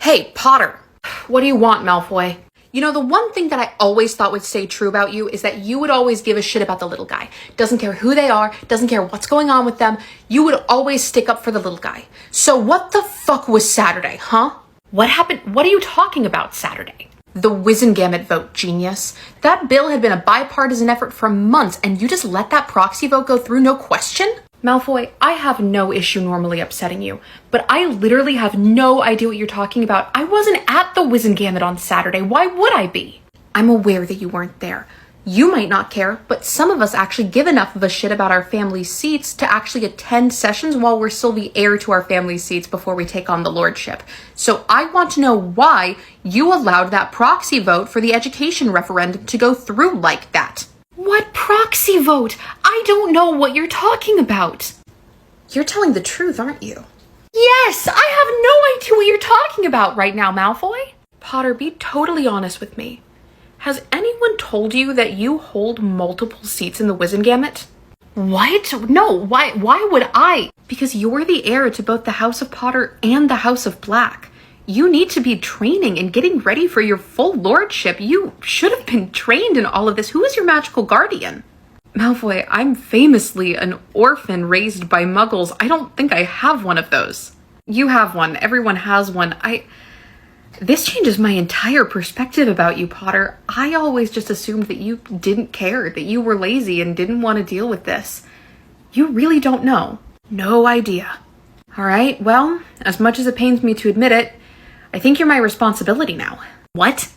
Hey, Potter. What do you want, Malfoy? You know, the one thing that I always thought would stay true about you is that you would always give a shit about the little guy. Doesn't care who they are, doesn't care what's going on with them. You would always stick up for the little guy. So what the fuck was Saturday, huh? What happened? What are you talking about Saturday? The Wizengamot vote, genius. That bill had been a bipartisan effort for months, and you just let that proxy vote go through, no question? Malfoy, I have no issue normally upsetting you, but I literally have no idea what you're talking about. I wasn't at the Wizengamot on Saturday. Why would I be? I'm aware that you weren't there. You might not care, but some of us actually give enough of a shit about our family seats to actually attend sessions while we're still the heir to our family seats before we take on the lordship. So I want to know why you allowed that proxy vote for the education referendum to go through like that. What proxy vote? I don't know what you're talking about. You're telling the truth, aren't you? Yes, I have no idea what you're talking about right now, Malfoy. Potter, be totally honest with me. Has anyone told you that you hold multiple seats in the Wizengamot? What? No, why would I? Because you're the heir to both the House of Potter and the House of Black. You need to be training and getting ready for your full lordship. You should have been trained in all of this. Who is your magical guardian? Malfoy, I'm famously an orphan raised by muggles. I don't think I have one of those. You have one. Everyone has one. This changes my entire perspective about you, Potter. I always just assumed that you didn't care, that you were lazy and didn't want to deal with this. You really don't know. No idea. All right, well, as much as it pains me to admit it, I think you're my responsibility now. What?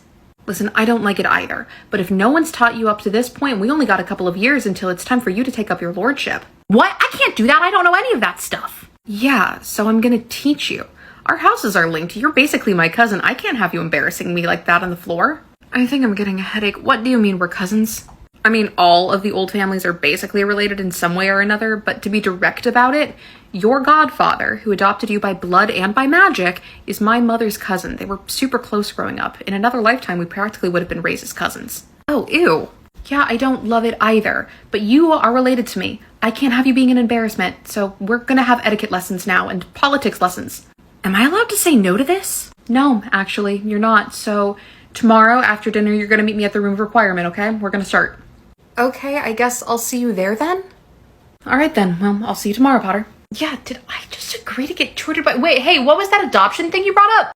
Listen, I don't like it either, but if no one's taught you up to this point, we only got a couple of years until it's time for you to take up your lordship. What? I can't do that. I don't know any of that stuff. Yeah, so I'm gonna teach you. Our houses are linked. You're basically my cousin. I can't have you embarrassing me like that on the floor. I think I'm getting a headache. What do you mean we're cousins? I mean, all of the old families are basically related in some way or another, but to be direct about it, your godfather, who adopted you by blood and by magic, is my mother's cousin. They were super close growing up. In another lifetime, we practically would have been raised as cousins. Oh, ew. Yeah, I don't love it either, but you are related to me. I can't have you being an embarrassment, so we're gonna have etiquette lessons now and politics lessons. Am I allowed to say no to this? No, actually, you're not. So tomorrow after dinner, you're gonna meet me at the room of requirement, okay? We're gonna start. Okay, I guess I'll see you there then? All right then, well, I'll see you tomorrow, Potter. Yeah, did I just agree to get tutored by— Wait, hey, what was that adoption thing you brought up?